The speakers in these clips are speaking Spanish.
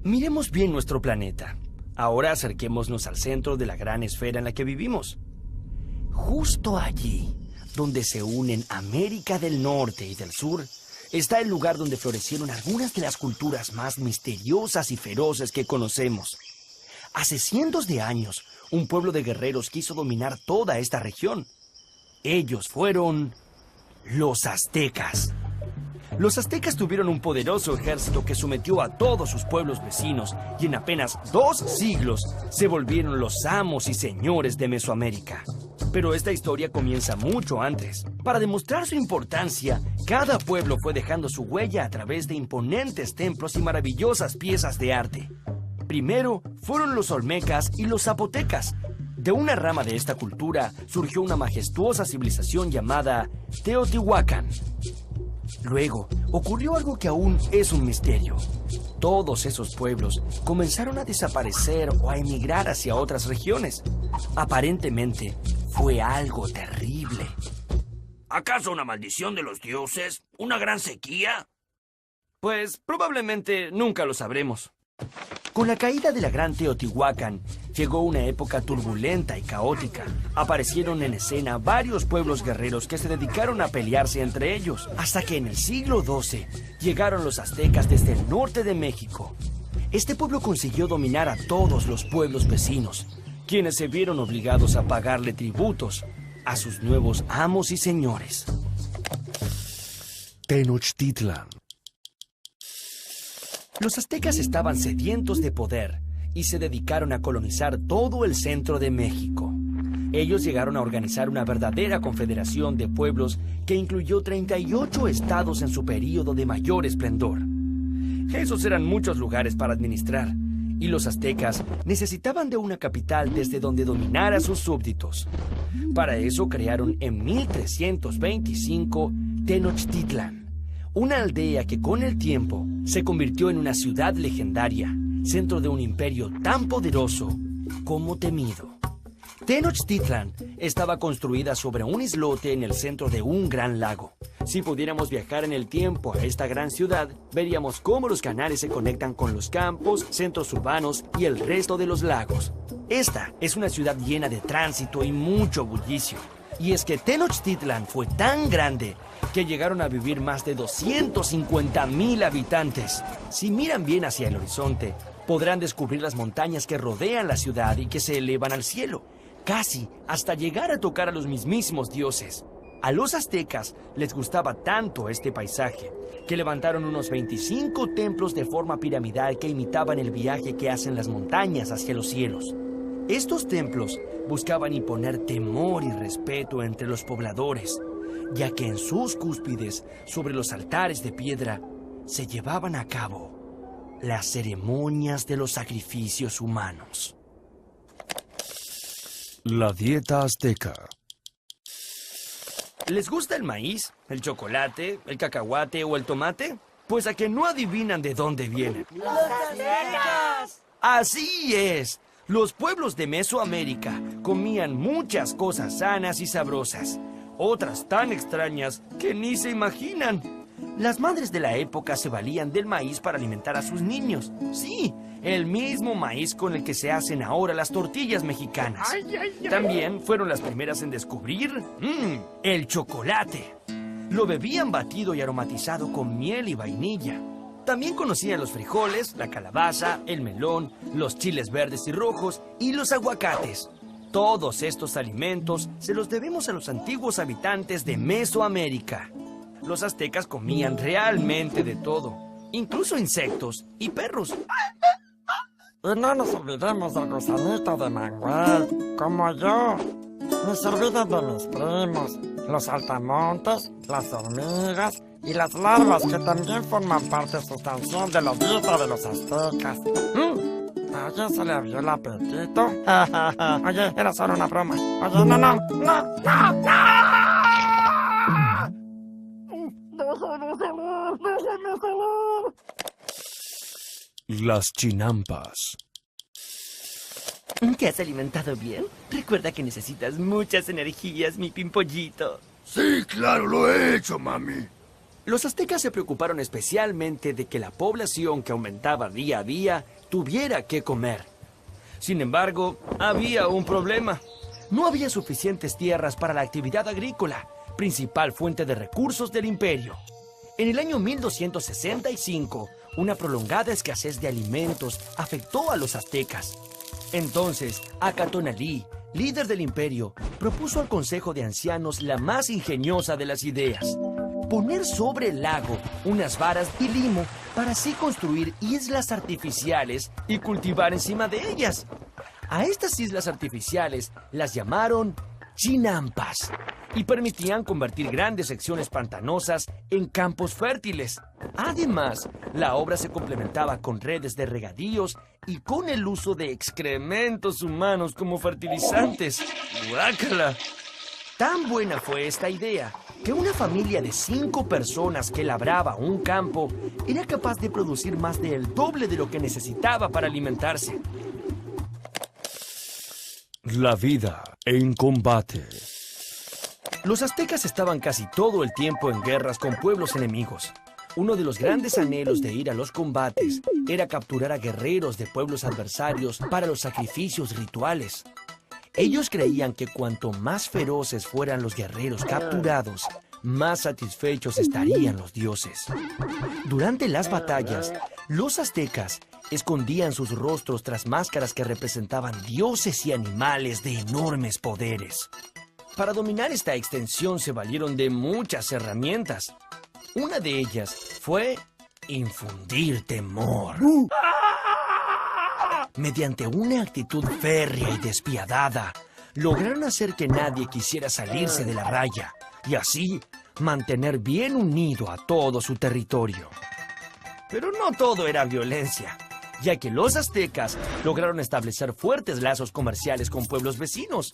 Miremos bien nuestro planeta. Ahora acerquémonos al centro de la gran esfera en la que vivimos. Justo allí, donde se unen América del Norte y del Sur, está el lugar donde florecieron algunas de las culturas más misteriosas y feroces que conocemos. Hace cientos de años, un pueblo de guerreros quiso dominar toda esta región. Ellos fueron los aztecas. Los aztecas tuvieron un poderoso ejército que sometió a todos sus pueblos vecinos y en apenas 2 siglos se volvieron los amos y señores de Mesoamérica. Pero esta historia comienza mucho antes. Para demostrar su importancia, cada pueblo fue dejando su huella a través de imponentes templos y maravillosas piezas de arte. Primero fueron los olmecas y los zapotecas. De una rama de esta cultura surgió una majestuosa civilización llamada Teotihuacán. Luego, ocurrió algo que aún es un misterio. Todos esos pueblos comenzaron a desaparecer o a emigrar hacia otras regiones. Aparentemente, fue algo terrible. ¿Acaso una maldición de los dioses? ¿Una gran sequía? Pues probablemente nunca lo sabremos. Con la caída de la gran Teotihuacán, llegó una época turbulenta y caótica. Aparecieron en escena varios pueblos guerreros que se dedicaron a pelearse entre ellos, hasta que en el siglo XII llegaron los aztecas desde el norte de México. Este pueblo consiguió dominar a todos los pueblos vecinos, quienes se vieron obligados a pagarle tributos a sus nuevos amos y señores. Tenochtitlan. Los aztecas estaban sedientos de poder y se dedicaron a colonizar todo el centro de México. Ellos llegaron a organizar una verdadera confederación de pueblos que incluyó 38 estados en su período de mayor esplendor. Esos eran muchos lugares para administrar, y los aztecas necesitaban de una capital desde donde dominar a sus súbditos. Para eso crearon en 1325 Tenochtitlan, una aldea que con el tiempo se convirtió en una ciudad legendaria, centro de un imperio tan poderoso como temido. Tenochtitlan estaba construida sobre un islote en el centro de un gran lago. Si pudiéramos viajar en el tiempo a esta gran ciudad, veríamos cómo los canales se conectan con los campos, centros urbanos y el resto de los lagos. Esta es una ciudad llena de tránsito y mucho bullicio. Y es que Tenochtitlan fue tan grande que llegaron a vivir más de 250,000 habitantes. Si miran bien hacia el horizonte, podrán descubrir las montañas que rodean la ciudad y que se elevan al cielo, casi hasta llegar a tocar a los mismísimos dioses. A los aztecas les gustaba tanto este paisaje que levantaron unos 25 templos de forma piramidal que imitaban el viaje que hacen las montañas hacia los cielos. Estos templos buscaban imponer temor y respeto entre los pobladores, ya que en sus cúspides, sobre los altares de piedra, se llevaban a cabo las ceremonias de los sacrificios humanos. La dieta azteca. ¿Les gusta el maíz, el chocolate, el cacahuate o el tomate? Pues a que no adivinan de dónde vienen. ¡Los aztecas! ¡Así es! Los pueblos de Mesoamérica comían muchas cosas sanas y sabrosas, otras tan extrañas que ni se imaginan. Las madres de la época se valían del maíz para alimentar a sus niños. Sí, el mismo maíz con el que se hacen ahora las tortillas mexicanas. También fueron las primeras en descubrir el chocolate. Lo bebían batido y aromatizado con miel y vainilla. También conocían los frijoles, la calabaza, el melón, los chiles verdes y rojos y los aguacates. Todos estos alimentos se los debemos a los antiguos habitantes de Mesoamérica. Los aztecas comían realmente de todo, incluso insectos y perros. Y no nos olvidemos del gusanito de Manuel, como yo. Mis servidas de mis primos, los saltamontes, las hormigas y las larvas que también forman parte sustancial de la dieta de los aztecas. ¿A alguien se le abrió el apetito? Oye, era solo una broma. Oye, no. ¡Déjame salir! Las chinampas. ¿Te has alimentado bien? Recuerda que necesitas muchas energías, mi pimpollito. Sí, claro, lo he hecho, mami. Los aztecas se preocuparon especialmente de que la población que aumentaba día a día tuviera que comer. Sin embargo, había un problema. No había suficientes tierras para la actividad agrícola, principal fuente de recursos del imperio. En el año 1265, una prolongada escasez de alimentos afectó a los aztecas. Entonces, Acatonalí, líder del imperio, propuso al Consejo de Ancianos la más ingeniosa de las ideas: poner sobre el lago unas varas de limo para así construir islas artificiales y cultivar encima de ellas. A estas islas artificiales las llamaron chinampas y permitían convertir grandes secciones pantanosas en campos fértiles. Además, la obra se complementaba con redes de regadíos y con el uso de excrementos humanos como fertilizantes. ¡Guácala! Tan buena fue esta idea que una familia de 5 personas que labraba un campo era capaz de producir más del doble de lo que necesitaba para alimentarse. La vida en combate. Los aztecas estaban casi todo el tiempo en guerras con pueblos enemigos. Uno de los grandes anhelos de ir a los combates era capturar a guerreros de pueblos adversarios para los sacrificios rituales. Ellos creían que cuanto más feroces fueran los guerreros capturados, más satisfechos estarían los dioses. Durante las batallas, los aztecas escondían sus rostros tras máscaras que representaban dioses y animales de enormes poderes. Para dominar esta extensión se valieron de muchas herramientas. Una de ellas fue infundir temor. Mediante una actitud férrea y despiadada, lograron hacer que nadie quisiera salirse de la raya y así mantener bien unido a todo su territorio. Pero no todo era violencia, ya que los aztecas lograron establecer fuertes lazos comerciales con pueblos vecinos.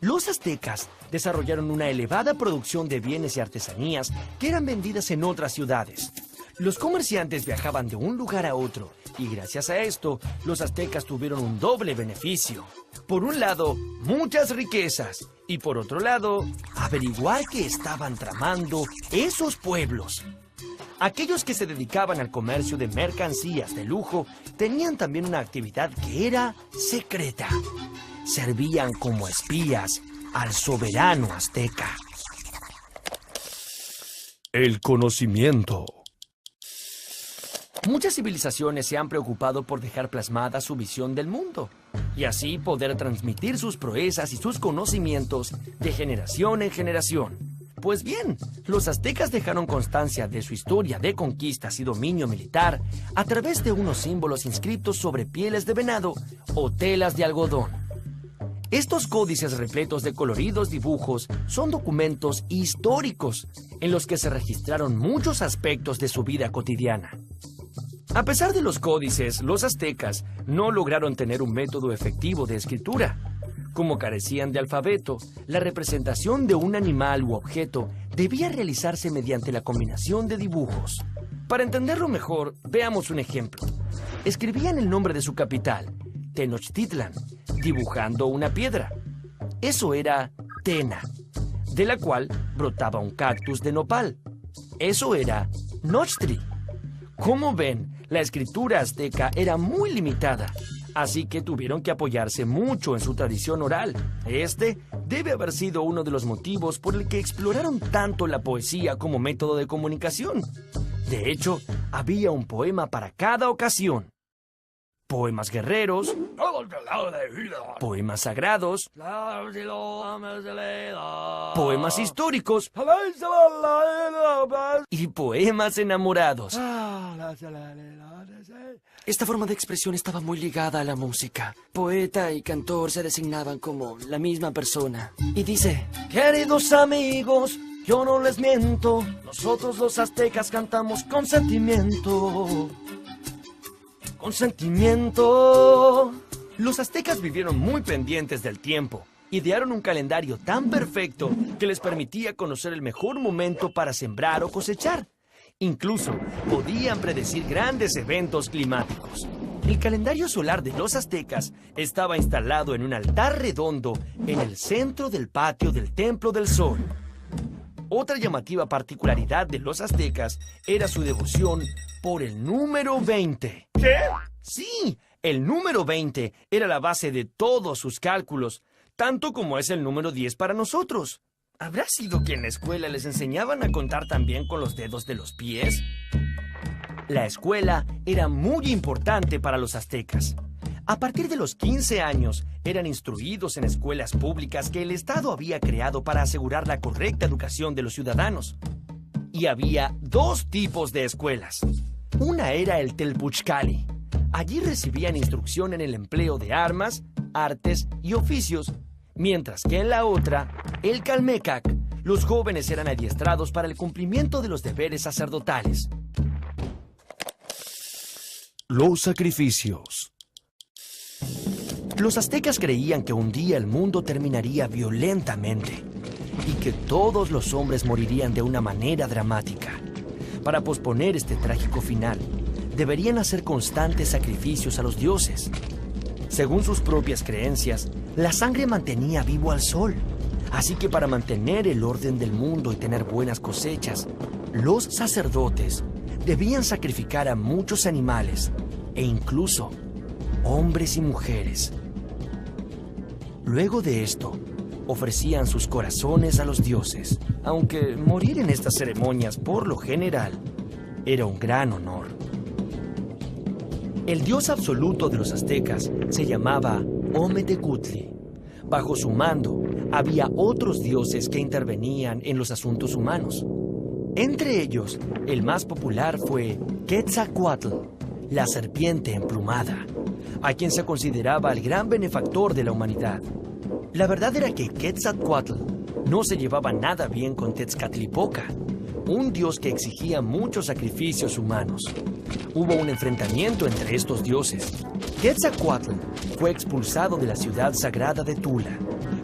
Los aztecas desarrollaron una elevada producción de bienes y artesanías que eran vendidas en otras ciudades. Los comerciantes viajaban de un lugar a otro y gracias a esto, los aztecas tuvieron un doble beneficio. Por un lado, muchas riquezas y por otro lado, averiguar qué estaban tramando esos pueblos. Aquellos que se dedicaban al comercio de mercancías de lujo tenían también una actividad que era secreta. Servían como espías al soberano azteca. El conocimiento. Muchas civilizaciones se han preocupado por dejar plasmada su visión del mundo y así poder transmitir sus proezas y sus conocimientos de generación en generación. Pues bien, los aztecas dejaron constancia de su historia de conquistas y dominio militar a través de unos símbolos inscritos sobre pieles de venado o telas de algodón. Estos códices repletos de coloridos dibujos son documentos históricos en los que se registraron muchos aspectos de su vida cotidiana. A pesar de los códices, los aztecas no lograron tener un método efectivo de escritura. Como carecían de alfabeto, la representación de un animal u objeto debía realizarse mediante la combinación de dibujos. Para entenderlo mejor, veamos un ejemplo. Escribían el nombre de su capital, Tenochtitlan, dibujando una piedra. Eso era Tena, de la cual brotaba un cactus de nopal. Eso era Nochtri. Como ven, la escritura azteca era muy limitada, así que tuvieron que apoyarse mucho en su tradición oral. Este debe haber sido uno de los motivos por el que exploraron tanto la poesía como método de comunicación. De hecho, había un poema para cada ocasión. Poemas guerreros, poemas sagrados, poemas históricos y poemas enamorados. Esta forma de expresión estaba muy ligada a la música. Poeta y cantor se designaban como la misma persona. Y dice: queridos amigos, yo no les miento, nosotros los aztecas cantamos con sentimiento. Con sentimiento. Los aztecas vivieron muy pendientes del tiempo. Idearon un calendario tan perfecto que les permitía conocer el mejor momento para sembrar o cosechar. Incluso podían predecir grandes eventos climáticos. El calendario solar de los aztecas estaba instalado en un altar redondo en el centro del patio del Templo del Sol. Otra llamativa particularidad de los aztecas era su devoción por el número 20. ¿Qué? Sí, el número 20 era la base de todos sus cálculos, tanto como es el número 10 para nosotros. ¿Habrá sido que en la escuela les enseñaban a contar también con los dedos de los pies? La escuela era muy importante para los aztecas. A partir de los 15 años, eran instruidos en escuelas públicas que el Estado había creado para asegurar la correcta educación de los ciudadanos. Y había dos tipos de escuelas. Una era el Telpuchcali. Allí recibían instrucción en el empleo de armas, artes y oficios, mientras que en la otra, el Calmecac, los jóvenes eran adiestrados para el cumplimiento de los deberes sacerdotales. Los sacrificios. Los aztecas creían que un día el mundo terminaría violentamente y que todos los hombres morirían de una manera dramática. Para posponer este trágico final, deberían hacer constantes sacrificios a los dioses. Según sus propias creencias, la sangre mantenía vivo al sol. Así que para mantener el orden del mundo y tener buenas cosechas, los sacerdotes debían sacrificar a muchos animales e incluso hombres y mujeres. Luego de esto, ofrecían sus corazones a los dioses, aunque morir en estas ceremonias, por lo general, era un gran honor. El dios absoluto de los aztecas se llamaba Ometecutli. Bajo su mando, había otros dioses que intervenían en los asuntos humanos. Entre ellos, el más popular fue Quetzalcóatl, la serpiente emplumada, a quien se consideraba el gran benefactor de la humanidad. La verdad era que Quetzalcóatl no se llevaba nada bien con Tezcatlipoca, un dios que exigía muchos sacrificios humanos. Hubo un enfrentamiento entre estos dioses. Quetzalcóatl fue expulsado de la ciudad sagrada de Tula.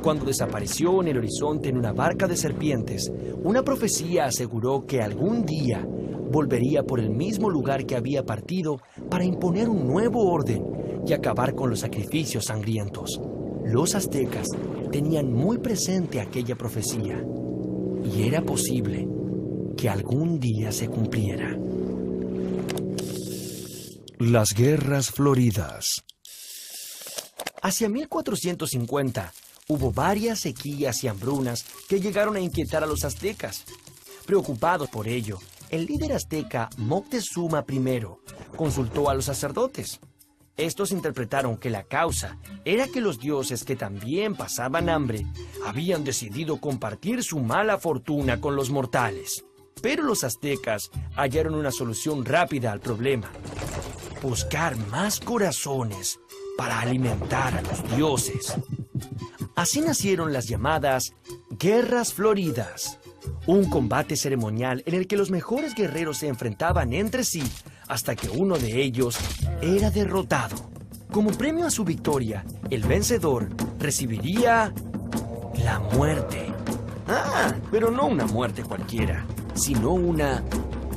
Cuando desapareció en el horizonte en una barca de serpientes, una profecía aseguró que algún día volvería por el mismo lugar que había partido para imponer un nuevo orden y acabar con los sacrificios sangrientos. Los aztecas tenían muy presente aquella profecía y era posible que algún día se cumpliera. Las guerras floridas. Hacia 1450 hubo varias sequías y hambrunas que llegaron a inquietar a los aztecas. Preocupados por ello, el líder azteca Moctezuma I consultó a los sacerdotes. Estos interpretaron que la causa era que los dioses, que también pasaban hambre, habían decidido compartir su mala fortuna con los mortales. Pero los aztecas hallaron una solución rápida al problema: buscar más corazones para alimentar a los dioses. Así nacieron las llamadas Guerras Floridas, un combate ceremonial en el que los mejores guerreros se enfrentaban entre sí hasta que uno de ellos era derrotado. Como premio a su victoria, el vencedor recibiría la muerte. Pero no una muerte cualquiera, sino una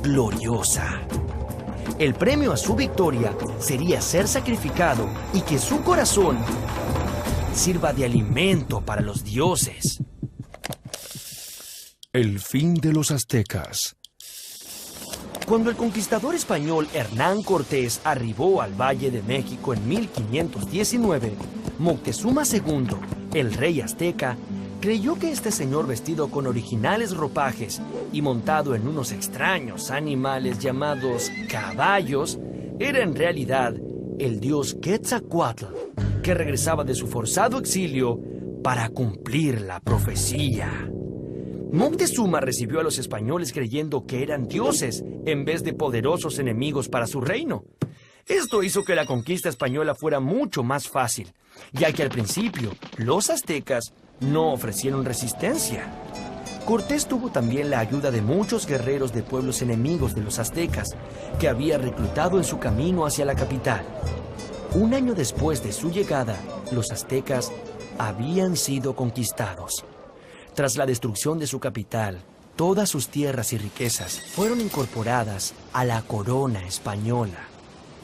gloriosa. El premio a su victoria sería ser sacrificado y que su corazón sirva de alimento para los dioses. El fin de los aztecas. Cuando el conquistador español Hernán Cortés arribó al Valle de México en 1519, Moctezuma II, el rey azteca, creyó que este señor, vestido con originales ropajes y montado en unos extraños animales llamados caballos, era en realidad el dios Quetzalcóatl, que regresaba de su forzado exilio para cumplir la profecía. Moctezuma recibió a los españoles creyendo que eran dioses en vez de poderosos enemigos para su reino. Esto hizo que la conquista española fuera mucho más fácil, ya que al principio los aztecas no ofrecieron resistencia. Cortés tuvo también la ayuda de muchos guerreros de pueblos enemigos de los aztecas, que había reclutado en su camino hacia la capital. Un año después de su llegada, los aztecas habían sido conquistados. Tras la destrucción de su capital, todas sus tierras y riquezas fueron incorporadas a la corona española.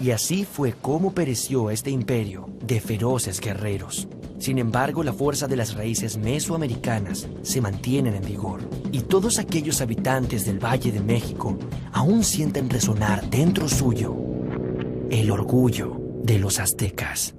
Y así fue como pereció este imperio de feroces guerreros. Sin embargo, la fuerza de las raíces mesoamericanas se mantienen en vigor. Y todos aquellos habitantes del Valle de México aún sienten resonar dentro suyo el orgullo de los aztecas.